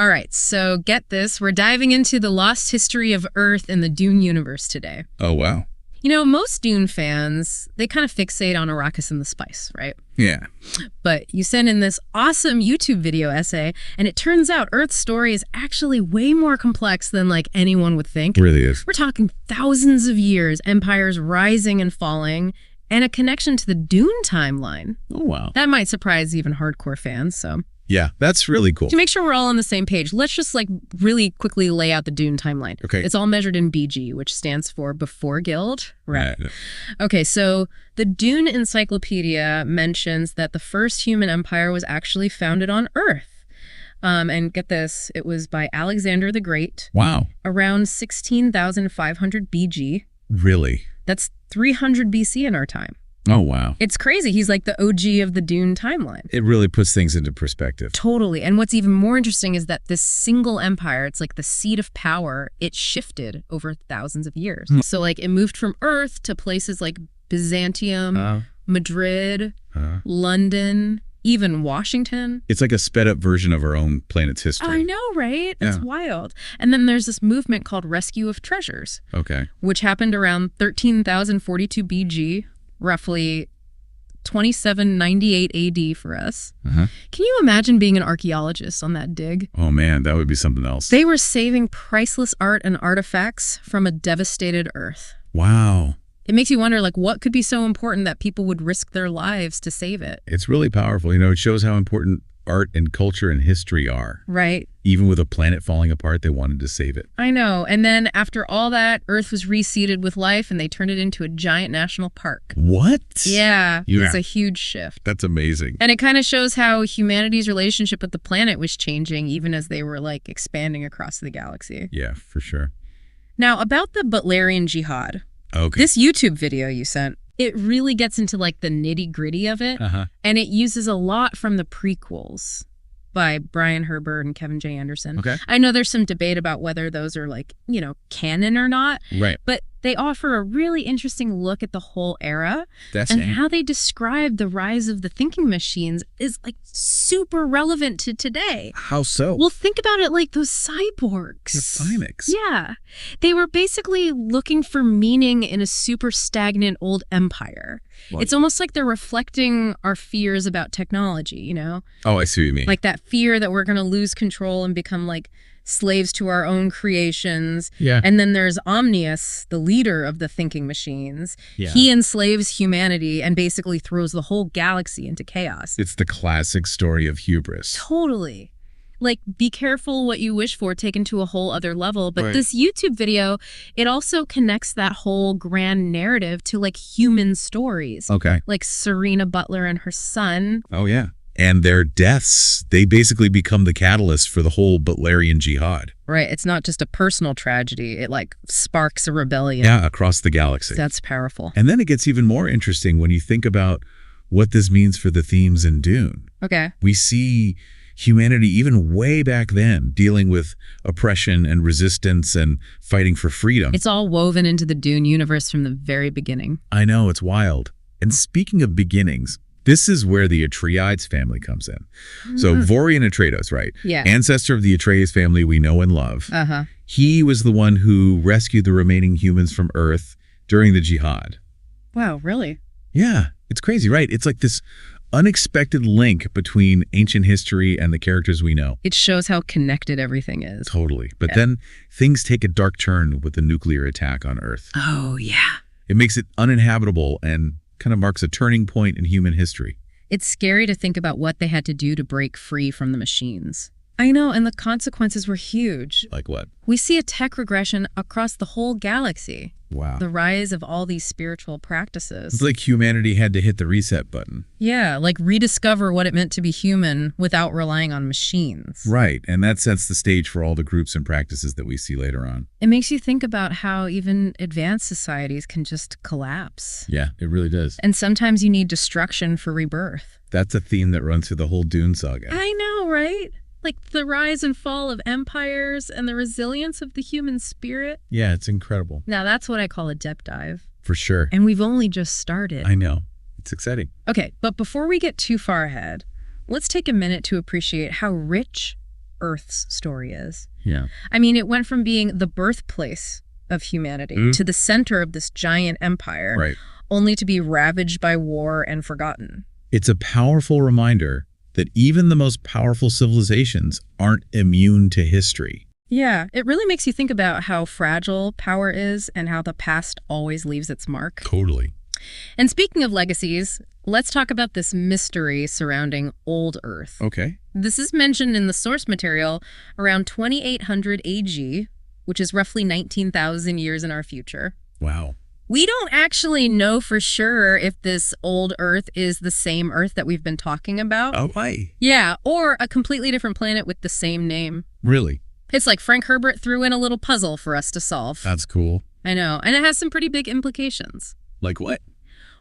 All right, so get this. We're diving into the lost history of Earth in the Dune universe today. Oh, wow. You know, most Dune fans, they kind of fixate on Arrakis and the spice, right? Yeah. But you sent in this awesome YouTube video essay, and it turns out Earth's story is actually way more complex than, like, anyone would think. It really is. We're talking thousands of years, empires rising and falling, and a connection to the Dune timeline. Oh, wow. That might surprise even hardcore fans, so... Yeah, that's really cool. To make sure we're all on the same page, let's just like really quickly lay out the Dune timeline. Okay. It's all measured in BG, which stands for Before Guild. Right. Yeah. Okay, so the Dune Encyclopedia mentions that the first human empire was actually founded on Earth. And get this, it was by Alexander the Great. Wow. Around 16,500 BG. Really? That's 300 BC in our time. Oh, wow. It's crazy. He's like the OG of the Dune timeline. It really puts things into perspective. Totally. And what's even more interesting is that this single empire, it's like the seat of power, it shifted over thousands of years. So like it moved from Earth to places like Byzantium, Madrid, London, even Washington. It's like a sped up version of our own planet's history. I know, right? It's wild. And then there's this movement called Rescue of Treasures. Okay. Which happened around 13,042 BG. Roughly 2798 AD for us. Can you imagine being an archaeologist on that dig? Oh, man, that would be something else. They were saving priceless art and artifacts from a devastated Earth. Wow. It makes you wonder, like, what could be so important that people would risk their lives to save it? It's really powerful. You know, it shows how important art and culture and history are. Right. Even with a planet falling apart, they wanted to save it. I know. And then after all that, Earth was reseeded with life and they turned it into a giant national park. What? Yeah. It's a huge shift. That's amazing. And it kind of shows how humanity's relationship with the planet was changing even as they were like expanding across the galaxy. Yeah, for sure. Now, about the Butlerian Jihad. Okay. This YouTube video you sent, it really gets into like the nitty gritty of it. And it uses a lot from the prequels by Brian Herbert and Kevin J. Anderson. Okay. I know there's some debate about whether those are like, you know, canon or not. Right. But they offer a really interesting look at the whole era. That's and how they describe the rise of the thinking machines is like super relevant to today. How so? Well, think about it like those cyborgs. The Cynics. Yeah. They were basically looking for meaning in a super stagnant old empire. It's almost like they're reflecting our fears about technology, you know? Oh, I see what you mean. Like that fear that we're going to lose control and become like slaves to our own creations. Yeah. And then there's Omnius, the leader of the thinking machines. Yeah. He enslaves humanity and basically throws the whole galaxy into chaos. It's the classic story of hubris. Totally. Like, be careful what you wish for, taken to a whole other level. But this YouTube video, it also connects that whole grand narrative to, like, human stories. Okay. Like Serena Butler and her son. Oh, yeah. And their deaths, they basically become the catalyst for the whole Butlerian Jihad. Right. It's not just a personal tragedy. It, like, sparks a rebellion. Yeah, across the galaxy. That's powerful. And then it gets even more interesting when you think about what this means for the themes in Dune. Okay. We see humanity even way back then dealing with oppression and resistance and fighting for freedom. It's all woven into the Dune universe from the very beginning. I know, it's wild. And speaking of beginnings, this is where the Atreides family comes in. So Vorian Atreides, right? Yeah. Ancestor of the Atreides family we know and love. He was the one who rescued the remaining humans from Earth during the Jihad. Wow, really? Yeah, it's crazy, right? It's like this unexpected link between ancient history and the characters we know. It shows how connected everything is. Totally. But then things take a dark turn with the nuclear attack on Earth. Oh, yeah. It makes it uninhabitable and kind of marks a turning point in human history. It's scary to think about what they had to do to break free from the machines. I know, and the consequences were huge. Like what? We see a tech regression across the whole galaxy. Wow. The rise of all these spiritual practices. It's like humanity had to hit the reset button. Yeah, like rediscover what it meant to be human without relying on machines. Right, and that sets the stage for all the groups and practices that we see later on. It makes you think about how even advanced societies can just collapse. Yeah, it really does. And sometimes you need destruction for rebirth. That's a theme that runs through the whole Dune saga. I know, right? Like the rise and fall of empires and the resilience of the human spirit. Yeah, it's incredible. Now that's what I call a depth dive. For sure. And we've only just started. I know. It's exciting. Okay, but before we get too far ahead, let's take a minute to appreciate how rich Earth's story is. Yeah. I mean, it went from being the birthplace of humanity to the center of this giant empire, Right. only to be ravaged by war and forgotten. It's a powerful reminder that even the most powerful civilizations aren't immune to history. Yeah, it really makes you think about how fragile power is and how the past always leaves its mark. Totally. And speaking of legacies, let's talk about this mystery surrounding Old Earth. Okay. This is mentioned in the source material around 2800 AG, which is roughly 19,000 years in our future. Wow. We don't actually know for sure if this Old Earth is the same Earth that we've been talking about. Oh, why? Yeah, or a completely different planet with the same name. Really? It's like Frank Herbert threw in a little puzzle for us to solve. That's cool. I know, and it has some pretty big implications. Like what?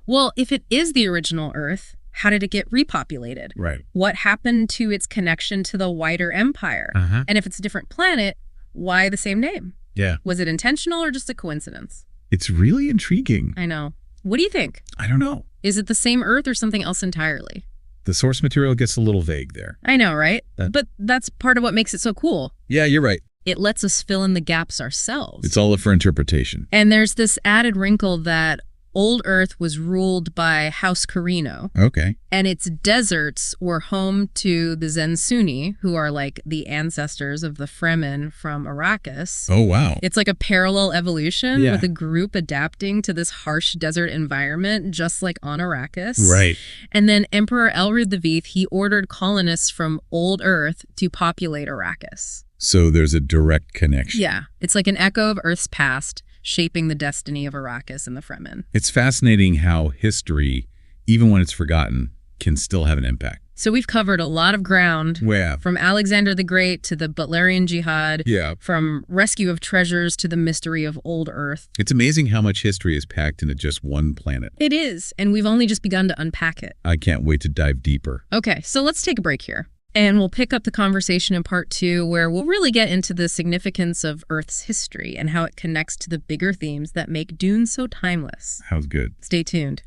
Well, if it is the original Earth, how did it get repopulated? Right. What happened to its connection to the wider empire? And if it's a different planet, why the same name? Yeah. Was it intentional or just a coincidence? It's really intriguing. I know. What do you think? I don't know. Is it the same Earth or something else entirely? The source material gets a little vague there. I know, right? But that's part of what makes it so cool. Yeah, you're right. It lets us fill in the gaps ourselves. It's all up for interpretation. And there's this added wrinkle that Old Earth was ruled by House Carino. Okay. And its deserts were home to the Zensuni, who are like the ancestors of the Fremen from Arrakis. Oh, wow. It's like a parallel evolution Yeah. with a group adapting to this harsh desert environment, just like on Arrakis. Right. And then Emperor Elrond the Vith, he ordered colonists from Old Earth to populate Arrakis. So there's a direct connection. Yeah. It's like an echo of Earth's past, shaping the destiny of Arrakis and the Fremen. It's fascinating how history, even when it's forgotten, can still have an impact. So we've covered a lot of ground. Yeah. From Alexander the Great to the Butlerian Jihad. Yeah. From rescue of treasures to the mystery of Old Earth. It's amazing how much history is packed into just one planet. It is, and we've only just begun to unpack it. I can't wait to dive deeper. Okay, so let's take a break here. And we'll pick up the conversation in part 2, where we'll really get into the significance of Earth's history and how it connects to the bigger themes that make Dune so timeless. Sounds good. Stay tuned.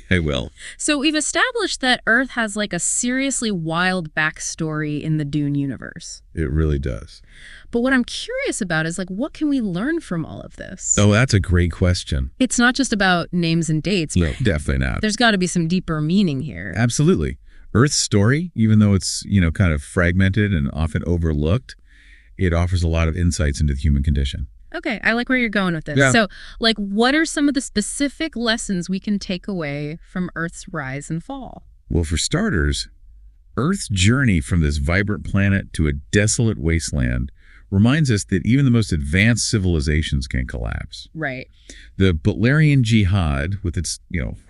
I will. So we've established that Earth has like a seriously wild backstory in the Dune universe. It really does. But what I'm curious about is like, what can we learn from all of this? Oh, that's a great question. It's not just about names and dates. No, definitely not. There's got to be some deeper meaning here. Absolutely. Earth's story, even though it's, kind of fragmented and often overlooked, it offers a lot of insights into the human condition. Okay, I like where you're going with this. Yeah. So, like, what are some of the specific lessons we can take away from Earth's rise and fall? Well, for starters, Earth's journey from this vibrant planet to a desolate wasteland reminds us that even the most advanced civilizations can collapse. Right. The Butlerian Jihad, with its,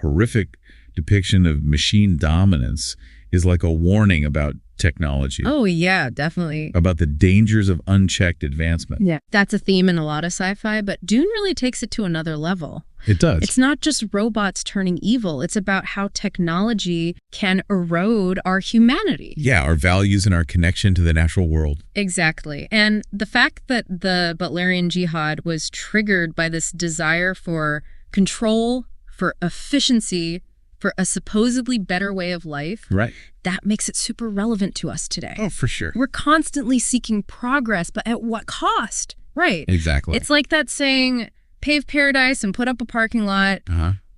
horrific depiction of machine dominance, is like a warning about technology. Oh, yeah, definitely. About the dangers of unchecked advancement. Yeah. That's a theme in a lot of sci-fi, but Dune really takes it to another level. It does. It's not just robots turning evil. It's about how technology can erode our humanity. Yeah, our values and our connection to the natural world. Exactly. And the fact that the Butlerian Jihad was triggered by this desire for control, for efficiency, for a supposedly better way of life, right? That makes it super relevant to us today. Oh, for sure. We're constantly seeking progress, but at what cost? Right. Exactly. It's like that saying, pave paradise and put up a parking lot.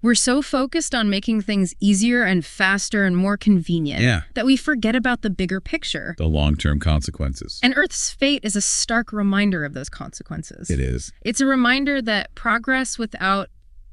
We're so focused on making things easier and faster and more convenient that we forget about the bigger picture. The long-term consequences. And Earth's fate is a stark reminder of those consequences. It is. It's a reminder that progress without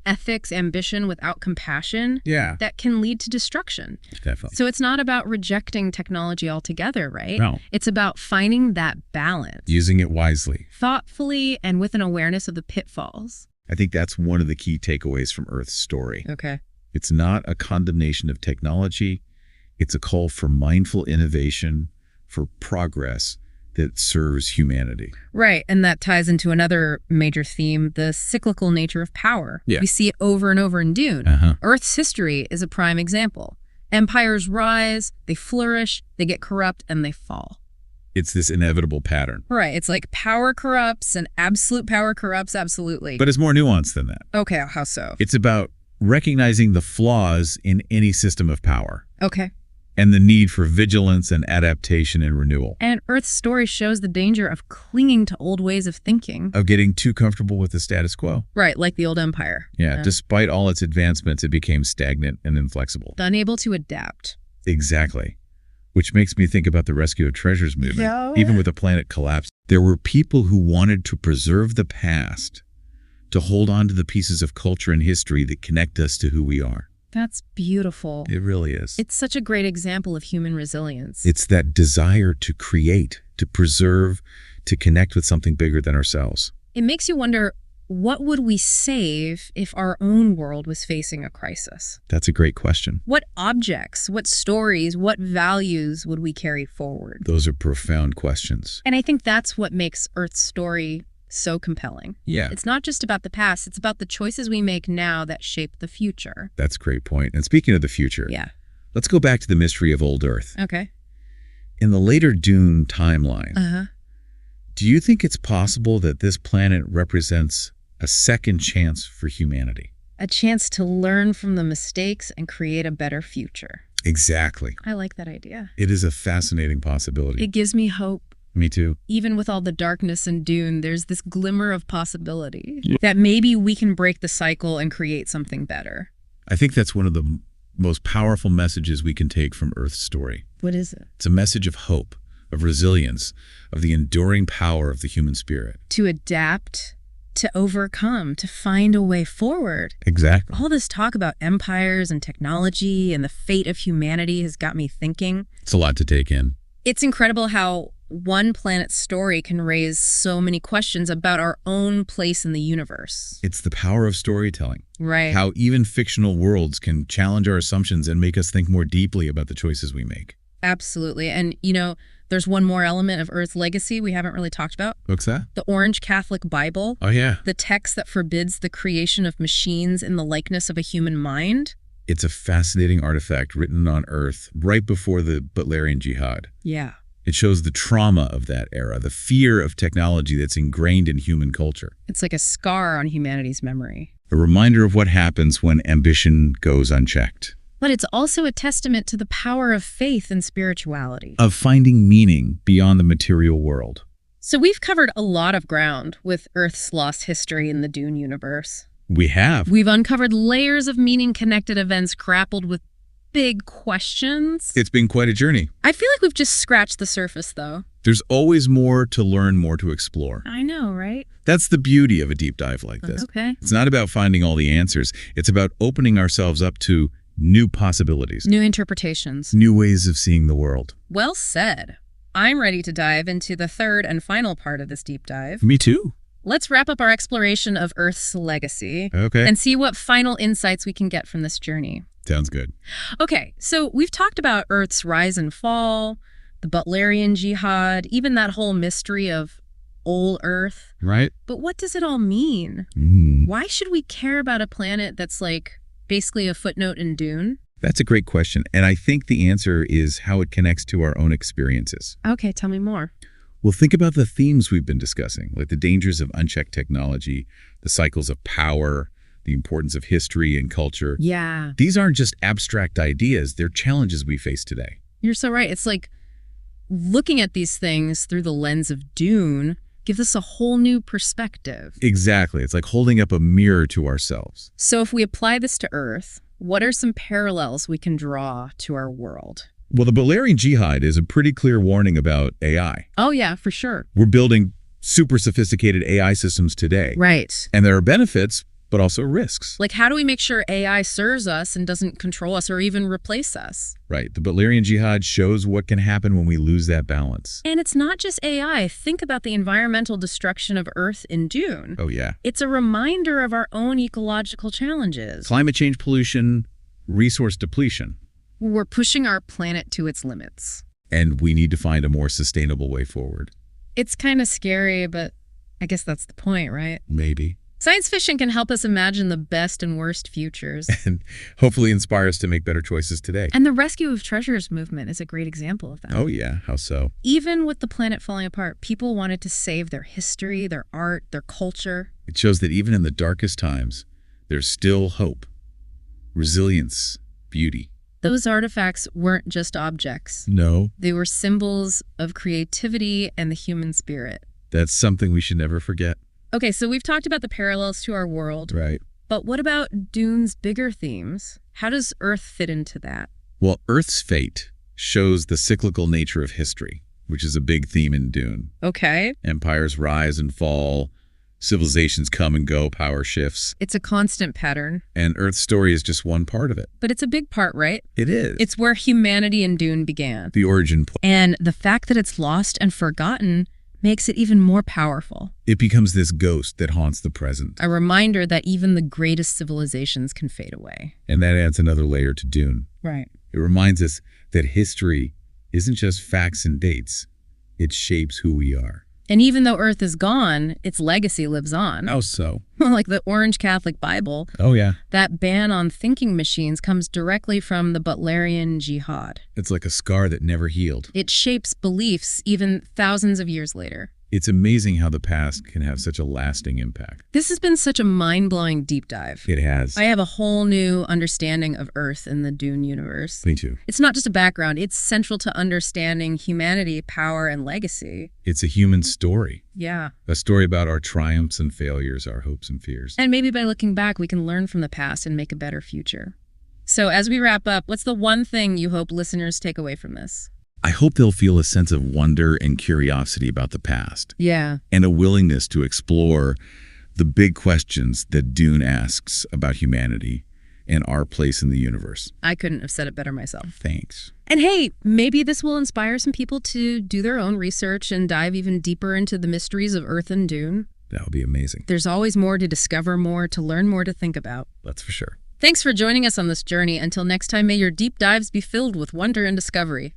ethics, ambition without compassion, that can lead to destruction. Definitely. So it's not about rejecting technology altogether, right? No. It's about finding that balance. Using it wisely. Thoughtfully and with an awareness of the pitfalls. I think that's one of the key takeaways from Earth's story. Okay. It's not a condemnation of technology. It's a call for mindful innovation, for progress that serves humanity. Right, and that ties into another major theme, the cyclical nature of power. Yeah. We see it over and over in Dune. Earth's history is a prime example. Empires rise, they flourish, they get corrupt, and they fall. It's this inevitable pattern. Right, it's like power corrupts and absolute power corrupts absolutely. But it's more nuanced than that. Okay, how so? It's about recognizing the flaws in any system of power. Okay. And the need for vigilance and adaptation and renewal. And Earth's story shows the danger of clinging to old ways of thinking. Of getting too comfortable with the status quo. Right, like the old empire. Yeah, despite all its advancements, it became stagnant and inflexible. Unable to adapt. Exactly. Which makes me think about the rescue of treasures movement. Yeah. Even with the planet collapse, there were people who wanted to preserve the past, to hold on to the pieces of culture and history that connect us to who we are. That's beautiful. It really is. It's such a great example of human resilience. It's that desire to create, to preserve, to connect with something bigger than ourselves. It makes you wonder, what would we save if our own world was facing a crisis? That's a great question. What objects, what stories, what values would we carry forward? Those are profound questions. And I think that's what makes Earth's story so compelling. Yeah. It's not just about the past, it's about the choices we make now that shape the future. That's a great point. And speaking of the future, let's go back to the mystery of old Earth. Okay. In the later Dune timeline, do you think it's possible that this planet represents a second chance for humanity? A chance to learn from the mistakes and create a better future. Exactly. I like that idea. It is a fascinating possibility. It gives me hope. Me too. Even with all the darkness in Dune, there's this glimmer of possibility that maybe we can break the cycle and create something better. I think that's one of the most powerful messages we can take from Earth's story. What is it? It's a message of hope, of resilience, of the enduring power of the human spirit. To adapt, to overcome, to find a way forward. Exactly. All this talk about empires and technology and the fate of humanity has got me thinking. It's a lot to take in. It's incredible how one planet's story can raise so many questions about our own place in the universe. It's the power of storytelling. Right. How even fictional worlds can challenge our assumptions and make us think more deeply about the choices we make. Absolutely. And, you know, there's one more element of Earth's legacy we haven't really talked about. What's that? The Orange Catholic Bible. Oh, yeah. The text that forbids the creation of machines in the likeness of a human mind. It's a fascinating artifact written on Earth right before the Butlerian Jihad. Yeah. It shows the trauma of that era, the fear of technology that's ingrained in human culture. It's like a scar on humanity's memory. A reminder of what happens when ambition goes unchecked. But it's also a testament to the power of faith and spirituality. Of finding meaning beyond the material world. So we've covered a lot of ground with Earth's lost history in the Dune universe. We have. We've uncovered layers of meaning-connected events grappled with big questions. It's been quite a journey. I feel like we've just scratched the surface, though. There's always more to learn, more to explore. I know, right? That's the beauty of a deep dive like this. Okay. It's not about finding all the answers. It's about opening ourselves up to new possibilities. New interpretations. New ways of seeing the world. Well said. I'm ready to dive into the third and final part of this deep dive. Me too. Let's wrap up our exploration of Earth's legacy. Okay. And see what final insights we can get from this journey. Sounds good. Okay, so we've talked about Earth's rise and fall, the Butlerian Jihad, even that whole mystery of old Earth. Right. But what does it all mean? Why should we care about a planet that's like basically a footnote in Dune? That's a great question. And I think the answer is how it connects to our own experiences. Okay, tell me more. Well, think about the themes we've been discussing, like the dangers of unchecked technology, the cycles of power, the importance of history and culture. Yeah. These aren't just abstract ideas, they're challenges we face today. You're so right. It's like looking at these things through the lens of Dune gives us a whole new perspective. Exactly. It's like holding up a mirror to ourselves. So if we apply this to Earth, what are some parallels we can draw to our world? Well, the Butlerian Jihad is a pretty clear warning about AI. Oh, yeah, for sure. We're building super sophisticated AI systems today. Right. And there are benefits, but also risks. Like, how do we make sure AI serves us and doesn't control us or even replace us? Right. The Butlerian Jihad shows what can happen when we lose that balance. And it's not just AI. Think about the environmental destruction of Earth in Dune. Oh, yeah. It's a reminder of our own ecological challenges. Climate change, pollution, resource depletion. We're pushing our planet to its limits. And we need to find a more sustainable way forward. It's kind of scary, but I guess that's the point, right? Maybe. Science fiction can help us imagine the best and worst futures. And hopefully inspire us to make better choices today. And the Rescue of Treasures movement is a great example of that. Oh, yeah. How so? Even with the planet falling apart, people wanted to save their history, their art, their culture. It shows that even in the darkest times, there's still hope, resilience, beauty. Those artifacts weren't just objects. No. They were symbols of creativity and the human spirit. That's something we should never forget. Okay, so we've talked about the parallels to our world. Right. But what about Dune's bigger themes? How does Earth fit into that? Well, Earth's fate shows the cyclical nature of history, which is a big theme in Dune. Okay. Empires rise and fall. Civilizations come and go, power shifts. It's a constant pattern. And Earth's story is just one part of it. But it's a big part, right? It is. It's where humanity in Dune began. The origin point. And the fact that it's lost and forgotten makes it even more powerful. It becomes this ghost that haunts the present. A reminder that even the greatest civilizations can fade away. And that adds another layer to Dune. Right. It reminds us that history isn't just facts and dates. It shapes who we are. And even though Earth is gone, its legacy lives on. How so? Like the Orange Catholic Bible. Oh, yeah. That ban on thinking machines comes directly from the Butlerian Jihad. It's like a scar that never healed. It shapes beliefs even thousands of years later. It's amazing how the past can have such a lasting impact. This has been such a mind-blowing deep dive. It has. I have a whole new understanding of Earth in the Dune universe. Me too. It's not just a background. It's central to understanding humanity, power, and legacy. It's a human story. Yeah. A story about our triumphs and failures, our hopes and fears. And maybe by looking back, we can learn from the past and make a better future. So as we wrap up, what's the one thing you hope listeners take away from this? I hope they'll feel a sense of wonder and curiosity about the past. Yeah. And a willingness to explore the big questions that Dune asks about humanity and our place in the universe. I couldn't have said it better myself. Thanks. And hey, maybe this will inspire some people to do their own research and dive even deeper into the mysteries of Earth and Dune. That would be amazing. There's always more to discover, more to learn, more to think about. That's for sure. Thanks for joining us on this journey. Until next time, may your deep dives be filled with wonder and discovery.